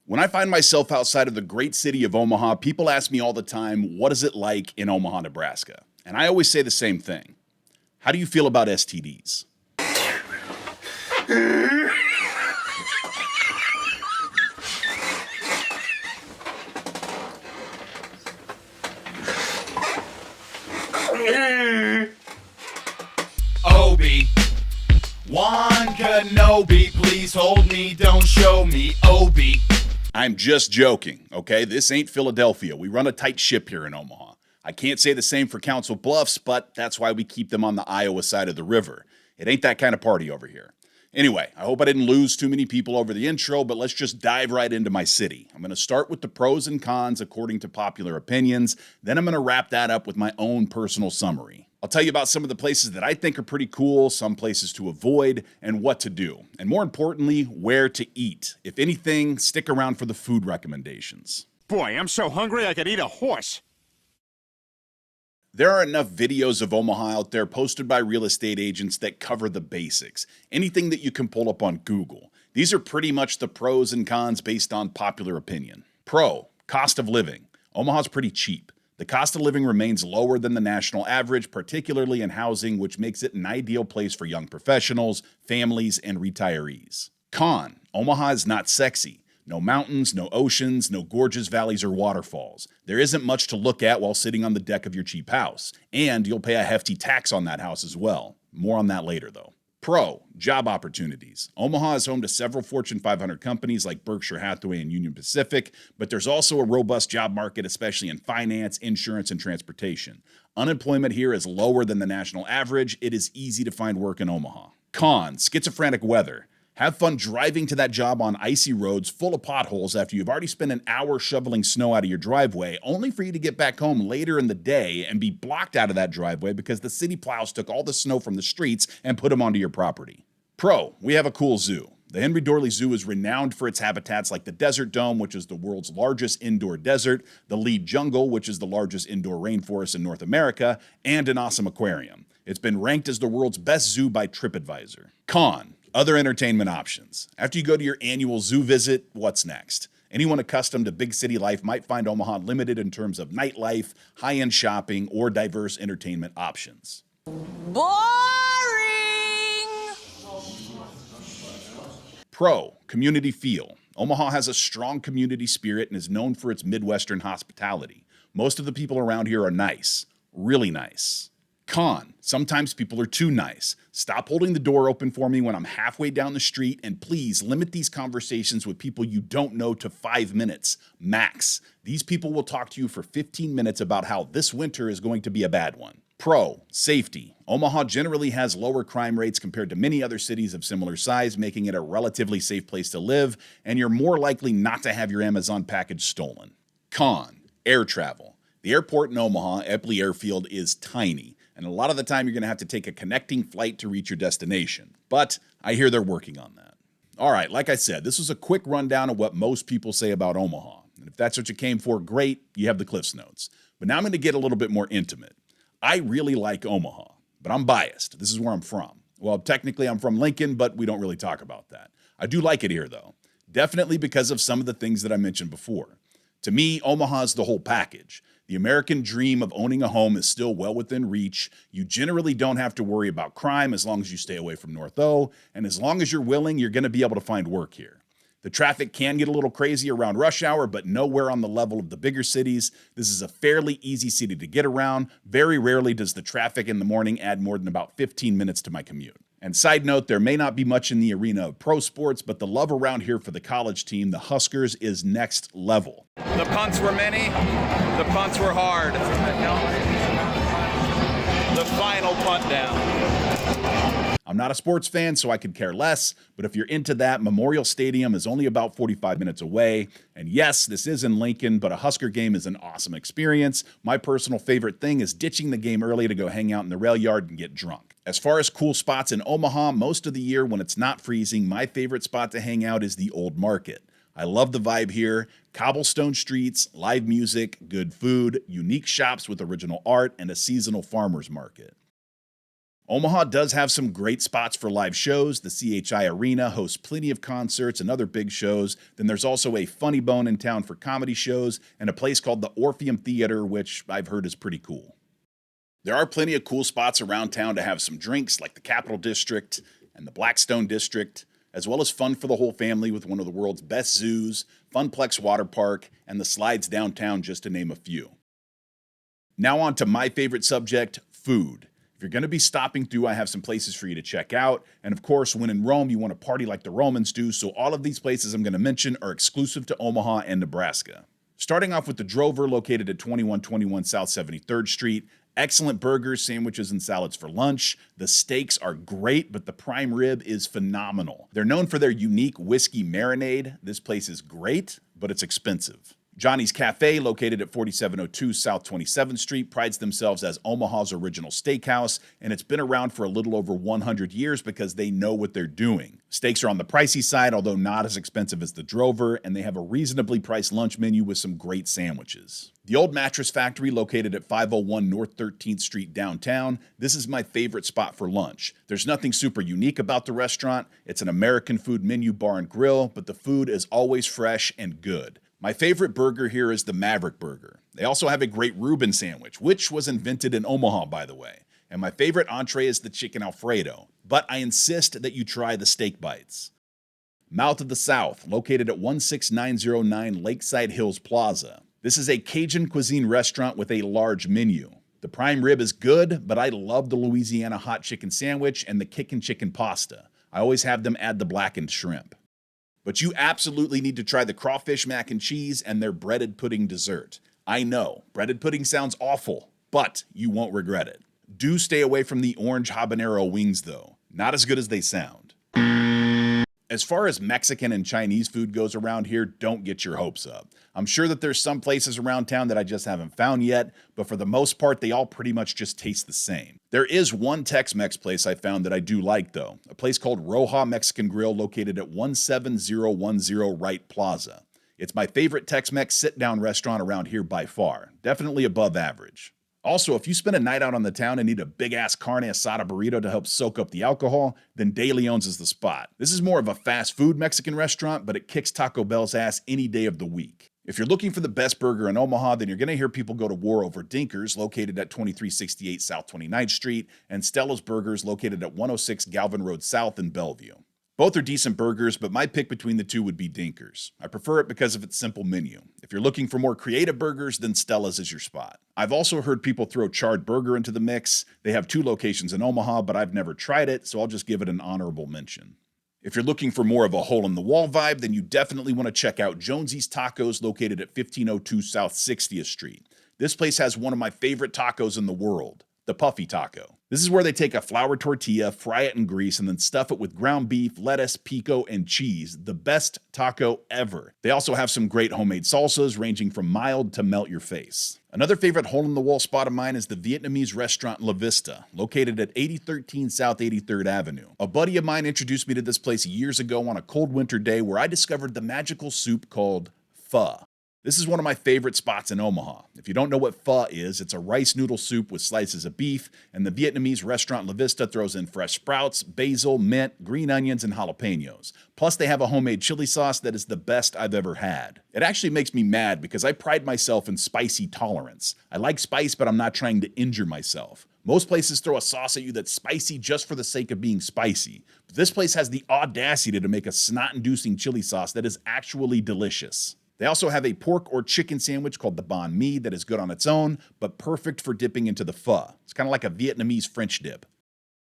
When I find myself outside of the great city of Omaha, people ask me all the time, what is it like in Omaha, Nebraska? And I always say the same thing. How do you feel about STDs? Obi-Wan Kenobi, please hold me, don't show me, Obi. I'm just joking, okay? This ain't Philadelphia. We run a tight ship here in Omaha. I can't say the same for Council Bluffs, but that's why we keep them on the Iowa side of the river. It ain't that kind of party over here. Anyway, I hope I didn't lose too many people over the intro, but let's just dive right into my city. I'm going to start with the pros and cons according to popular opinions. Then I'm going to wrap that up with my own personal summary. I'll tell you about some of the places that I think are pretty cool, some places to avoid, and what to do. And more importantly, where to eat. If anything, stick around for the food recommendations. Boy, I'm so hungry I could eat a horse. There are enough videos of Omaha out there posted by real estate agents that cover the basics. Anything that you can pull up on Google. These are pretty much the pros and cons based on popular opinion. Pro, cost of living. Omaha's pretty cheap. The cost of living remains lower than the national average, particularly in housing, which makes it an ideal place for young professionals, families, and retirees. Con, Omaha is not sexy. No mountains, no oceans, no gorgeous valleys or waterfalls. There isn't much to look at while sitting on the deck of your cheap house. And you'll pay a hefty tax on that house as well. More on that later, though. Pro, job opportunities. Omaha is home to several Fortune 500 companies like Berkshire Hathaway and Union Pacific, but there's also a robust job market, especially in finance, insurance, and transportation. Unemployment here is lower than the national average. It is easy to find work in Omaha. Con, schizophrenic weather. Have fun driving to that job on icy roads full of potholes after you've already spent an hour shoveling snow out of your driveway, only for you to get back home later in the day and be blocked out of that driveway because the city plows took all the snow from the streets and put them onto your property. Pro, we have a cool zoo. The Henry Doorly Zoo is renowned for its habitats like the Desert Dome, which is the world's largest indoor desert, the Lead Jungle, which is the largest indoor rainforest in North America, and an awesome aquarium. It's been ranked as the world's best zoo by TripAdvisor. Con, other entertainment options. After you go to your annual zoo visit, what's next? Anyone accustomed to big city life might find Omaha limited in terms of nightlife, high-end shopping, or diverse entertainment options. Boring! Pro, community feel. Omaha has a strong community spirit and is known for its Midwestern hospitality. Most of the people around here are nice, really nice. Con, sometimes people are too nice. Stop holding the door open for me when I'm halfway down the street, and please limit these conversations with people you don't know to 5 minutes, max. These people will talk to you for 15 minutes about how this winter is going to be a bad one. Pro, safety. Omaha generally has lower crime rates compared to many other cities of similar size, making it a relatively safe place to live, and you're more likely not to have your Amazon package stolen. Con, air travel. The airport in Omaha, Eppley Airfield, is tiny. And a lot of the time, you're going to have to take a connecting flight to reach your destination. But I hear they're working on that. All right, like I said, this was a quick rundown of what most people say about Omaha. And if that's what you came for, great, you have the Cliffs Notes. But now I'm going to get a little bit more intimate. I really like Omaha, but I'm biased. This is where I'm from. Well, technically, I'm from Lincoln, but we don't really talk about that. I do like it here, though. Definitely because of some of the things that I mentioned before. To me, Omaha is the whole package. The American dream of owning a home is still well within reach. You generally don't have to worry about crime as long as you stay away from North O, and as long as you're willing, you're going to be able to find work here. The traffic can get a little crazy around rush hour, but nowhere on the level of the bigger cities. This is a fairly easy city to get around. Very rarely does the traffic in the morning add more than about 15 minutes to my commute. And side note, there may not be much in the arena of pro sports, but the love around here for the college team, the Huskers, is next level. The punts were many, the punts were hard. The final punt down. I'm not a sports fan, so I could care less, but if you're into that, Memorial Stadium is only about 45 minutes away. And yes, this is in Lincoln, but a Husker game is an awesome experience. My personal favorite thing is ditching the game early to go hang out in the rail yard and get drunk. As far as cool spots in Omaha, most of the year when it's not freezing, my favorite spot to hang out is the Old Market. I love the vibe here. Cobblestone streets, live music, good food, unique shops with original art, and a seasonal farmer's market. Omaha does have some great spots for live shows. The CHI Arena hosts plenty of concerts and other big shows. Then there's also a Funny Bone in town for comedy shows and a place called the Orpheum Theater, which I've heard is pretty cool. There are plenty of cool spots around town to have some drinks, like the Capitol District and the Blackstone District, as well as fun for the whole family with one of the world's best zoos, Funplex Water Park, and the slides downtown, just to name a few. Now on to my favorite subject, food. If you're going to be stopping through, I have some places for you to check out. And of course, when in Rome, you want to party like the Romans do. So all of these places I'm going to mention are exclusive to Omaha and Nebraska. Starting off with the Drover, located at 2121 South 73rd Street. Excellent burgers, sandwiches, and salads for lunch. The steaks are great, but the prime rib is phenomenal. They're known for their unique whiskey marinade. This place is great, but it's expensive. Johnny's Cafe, located at 4702 South 27th Street, prides themselves as Omaha's original steakhouse, and it's been around for a little over 100 years because they know what they're doing. Steaks are on the pricey side, although not as expensive as the Drover, and they have a reasonably priced lunch menu with some great sandwiches. The Old Mattress Factory, located at 501 North 13th Street downtown. This is my favorite spot for lunch. There's nothing super unique about the restaurant. It's an American food menu bar and grill, but the food is always fresh and good. My favorite burger here is the Maverick Burger. They also have a great Reuben sandwich, which was invented in Omaha, by the way. And my favorite entree is the chicken Alfredo, but I insist that you try the steak bites. Mouth of the South, located at 16909 Lakeside Hills Plaza. This is a Cajun cuisine restaurant with a large menu. The prime rib is good, but I love the Louisiana hot chicken sandwich and the kickin' chicken pasta. I always have them add the blackened shrimp. But you absolutely need to try the crawfish mac and cheese and their breaded pudding dessert. I know, breaded pudding sounds awful, but you won't regret it. Do stay away from the orange habanero wings though. Not as good as they sound. As far as Mexican and Chinese food goes around here, don't get your hopes up. I'm sure that there's some places around town that I just haven't found yet, but for the most part, they all pretty much just taste the same. There is one Tex-Mex place I found that I do like though, a place called Roja Mexican Grill located at 17010 Wright Plaza. It's my favorite Tex-Mex sit-down restaurant around here by far, definitely above average. Also, if you spend a night out on the town and need a big-ass carne asada burrito to help soak up the alcohol, then De Leon's is the spot. This is more of a fast food Mexican restaurant, but it kicks Taco Bell's ass any day of the week. If you're looking for the best burger in Omaha, then you're going to hear people go to war over Dinkers, located at 2368 South 29th Street, and Stella's Burgers, located at 106 Galvin Road South in Bellevue. Both are decent burgers, but my pick between the two would be Dinkers. I prefer it because of its simple menu. If you're looking for more creative burgers, then Stella's is your spot. I've also heard people throw Charred Burger into the mix. They have 2 locations in Omaha, but I've never tried it, so I'll just give it an honorable mention. If you're looking for more of a hole-in-the-wall vibe, then you definitely want to check out Jonesy's Tacos, located at 1502 South 60th Street. This place has one of my favorite tacos in the world, the Puffy Taco. This is where they take a flour tortilla, fry it in grease, and then stuff it with ground beef, lettuce, pico, and cheese. The best taco ever. They also have some great homemade salsas, ranging from mild to melt your face. Another favorite hole-in-the-wall spot of mine is the Vietnamese restaurant La Vista, located at 8013 South 83rd Avenue. A buddy of mine introduced me to this place years ago on a cold winter day where I discovered the magical soup called pho. This is one of my favorite spots in Omaha. If you don't know what pho is, it's a rice noodle soup with slices of beef, and the Vietnamese restaurant La Vista throws in fresh sprouts, basil, mint, green onions, and jalapenos. Plus, they have a homemade chili sauce that is the best I've ever had. It actually makes me mad because I pride myself in spicy tolerance. I like spice, but I'm not trying to injure myself. Most places throw a sauce at you that's spicy just for the sake of being spicy. But this place has the audacity to make a snot-inducing chili sauce that is actually delicious. They also have a pork or chicken sandwich called the banh mi that is good on its own, but perfect for dipping into the pho. It's kind of like a Vietnamese French dip.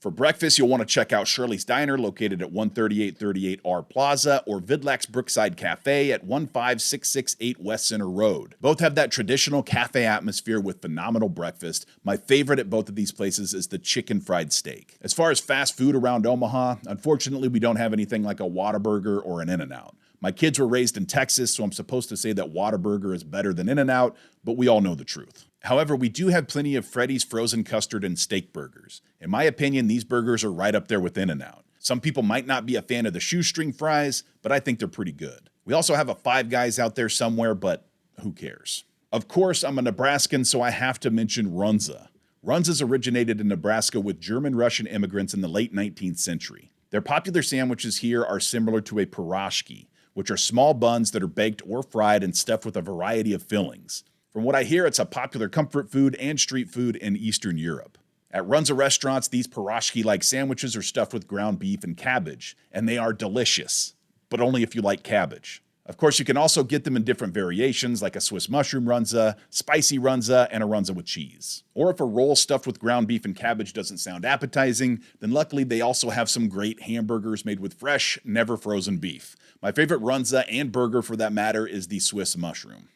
For breakfast, you'll want to check out Shirley's Diner, located at 13838 R Plaza, or Vidlak's Brookside Cafe at 15668 West Center Road. Both have that traditional cafe atmosphere with phenomenal breakfast. My favorite at both of these places is the chicken fried steak. As far as fast food around Omaha, unfortunately, we don't have anything like a Whataburger or an In-N-Out. My kids were raised in Texas, so I'm supposed to say that Whataburger is better than In-N-Out, but we all know the truth. However, we do have plenty of Freddy's frozen custard and steak burgers. In my opinion, these burgers are right up there with In-N-Out. Some people might not be a fan of the shoestring fries, but I think they're pretty good. We also have a Five Guys out there somewhere, but who cares? Of course, I'm a Nebraskan, so I have to mention Runza. Runzas originated in Nebraska with German-Russian immigrants in the late 19th century. Their popular sandwiches here are similar to a pierogi, which are small buns that are baked or fried and stuffed with a variety of fillings. From what I hear, it's a popular comfort food and street food in Eastern Europe. At Runza restaurants, these pierogi-like sandwiches are stuffed with ground beef and cabbage, and they are delicious, but only if you like cabbage. Of course, you can also get them in different variations, like a Swiss mushroom runza, spicy runza, and a runza with cheese. Or if a roll stuffed with ground beef and cabbage doesn't sound appetizing, then luckily they also have some great hamburgers made with fresh, never frozen beef. My favorite runza and burger for that matter is the Swiss mushroom.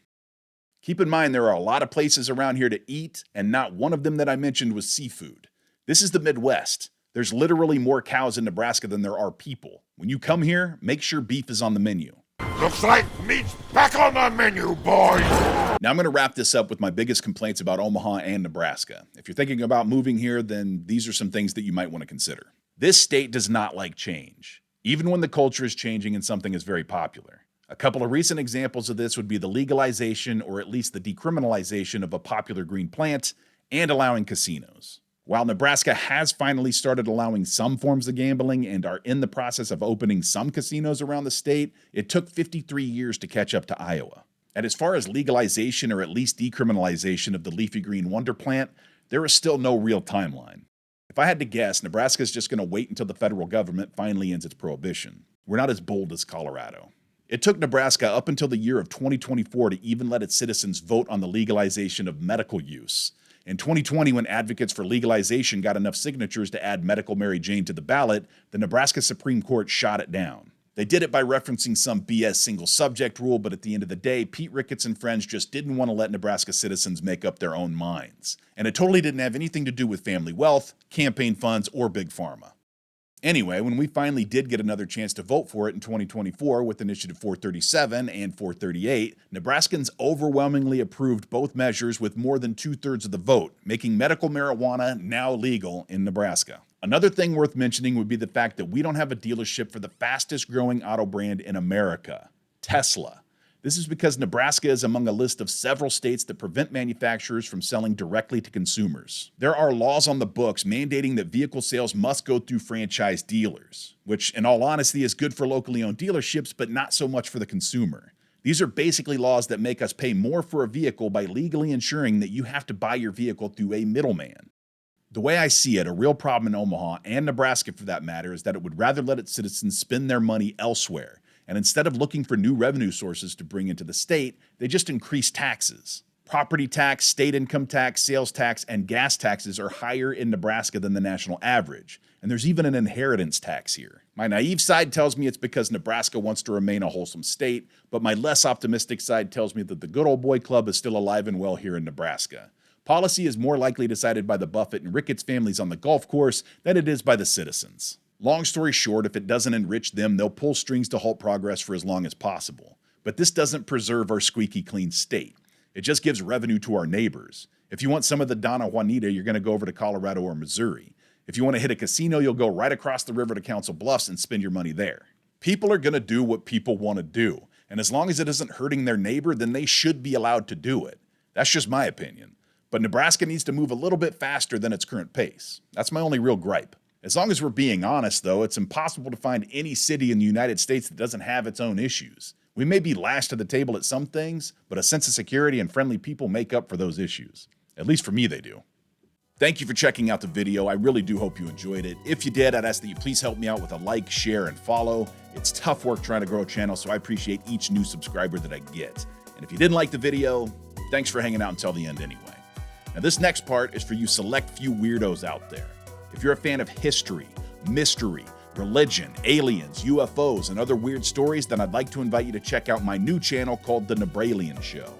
Keep in mind there are a lot of places around here to eat, and not one of them that I mentioned was seafood. This is the Midwest. There's literally more cows in Nebraska than there are people. When you come here, make sure beef is on the menu. Looks like meat's back on the menu, boys! Now I'm going to wrap this up with my biggest complaints about Omaha and Nebraska. If you're thinking about moving here, then these are some things that you might want to consider. This state does not like change, even when the culture is changing and something is very popular. A couple of recent examples of this would be the legalization or at least the decriminalization of a popular green plant and allowing casinos. While Nebraska has finally started allowing some forms of gambling and are in the process of opening some casinos around the state, it took 53 years to catch up to Iowa. And as far as legalization or at least decriminalization of the leafy green wonder plant, there is still no real timeline. If I had to guess, Nebraska is just going to wait until the federal government finally ends its prohibition. We're not as bold as Colorado. It took Nebraska up until the year of 2024 to even let its citizens vote on the legalization of medical use. In 2020, when advocates for legalization got enough signatures to add medical Mary Jane to the ballot, the Nebraska Supreme Court shot it down. They did it by referencing some BS single subject rule, but at the end of the day, Pete Ricketts and friends just didn't want to let Nebraska citizens make up their own minds. And it totally didn't have anything to do with family wealth, campaign funds, or big pharma. Anyway, when we finally did get another chance to vote for it in 2024 with Initiative 437 and 438, Nebraskans overwhelmingly approved both measures with more than 2/3 of the vote, making medical marijuana now legal in Nebraska. Another thing worth mentioning would be the fact that we don't have a dealership for the fastest growing auto brand in America, Tesla. This is because Nebraska is among a list of several states that prevent manufacturers from selling directly to consumers. There are laws on the books mandating that vehicle sales must go through franchise dealers, which in all honesty is good for locally owned dealerships, but not so much for the consumer. These are basically laws that make us pay more for a vehicle by legally ensuring that you have to buy your vehicle through a middleman. The way I see it, a real problem in Omaha, and Nebraska for that matter, is that it would rather let its citizens spend their money elsewhere. And instead of looking for new revenue sources to bring into the state, they just increase taxes. Property tax, state income tax, sales tax, and gas taxes are higher in Nebraska than the national average. And there's even an inheritance tax here. My naive side tells me it's because Nebraska wants to remain a wholesome state, but my less optimistic side tells me that the good old boy club is still alive and well here in Nebraska. Policy is more likely decided by the Buffett and Ricketts families on the golf course than it is by the citizens. Long story short, if it doesn't enrich them, they'll pull strings to halt progress for as long as possible. But this doesn't preserve our squeaky clean state. It just gives revenue to our neighbors. If you want some of the Donna Juanita, you're going to go over to Colorado or Missouri. If you want to hit a casino, you'll go right across the river to Council Bluffs and spend your money there. People are going to do what people want to do. And as long as it isn't hurting their neighbor, then they should be allowed to do it. That's just my opinion. But Nebraska needs to move a little bit faster than its current pace. That's my only real gripe. As long as we're being honest, though, it's impossible to find any city in the United States that doesn't have its own issues. We may be last to the table at some things, but a sense of security and friendly people make up for those issues. At least for me, they do. Thank you for checking out the video. I really do hope you enjoyed it. If you did, I'd ask that you please help me out with a like, share, and follow. It's tough work trying to grow a channel, so I appreciate each new subscriber that I get. And if you didn't like the video, thanks for hanging out until the end anyway. Now, this next part is for you select few weirdos out there. If you're a fan of history, mystery, religion, aliens, UFOs, and other weird stories, then I'd like to invite you to check out my new channel called The NebrAlien Show.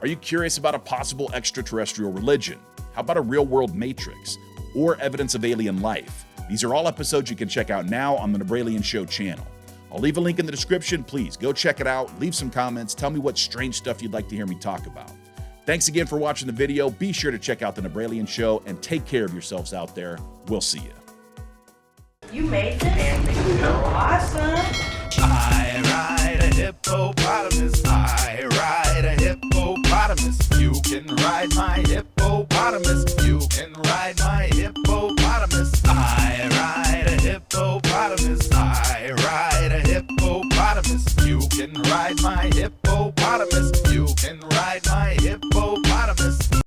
Are you curious about a possible extraterrestrial religion? How about a real-world matrix? Or evidence of alien life? These are all episodes you can check out now on the NebrAlien Show channel. I'll leave a link in the description. Please go check it out, leave some comments, tell me what strange stuff you'd like to hear me talk about. Thanks again for watching the video. Be sure to check out the NebrAlien Show and take care of yourselves out there. We'll see you. You made it. Awesome. I ride a hippopotamus. I ride a hippopotamus. You can ride my hippopotamus. You hippopotamus.